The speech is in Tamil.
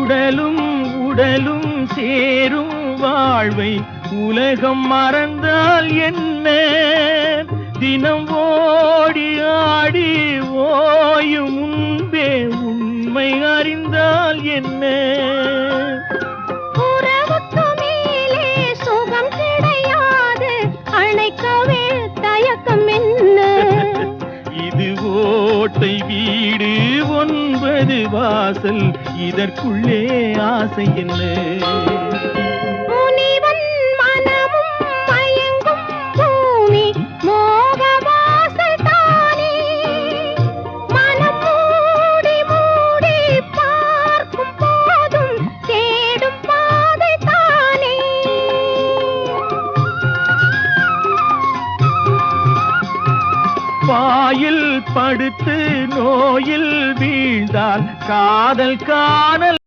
உடலும் உடலும் சேரும் வாழ்வை உலகம் மறந்தால் என்ன? தினம் ஓடி ஆடி ஓயும் முன்பே உண்மை அறிந்தால் என்ன? உறவுக்கு மேலே சுகம் கிடையாது, அணைக்கவே தயக்கம் என்ன? இது ஓட்டை வீடு 9 வாசல், இதற்குள்ளே ஆசை என்ன? முனிவன் மனமும் மயங்கும் பூமி மோக வாசல் தானே. மனம் மூடி மூடி பார்க்கும் போதும் தேடும் பாதை தானே. பாயில் படுத்து நோயில் வீழ்ந்தால் காதல் காணல்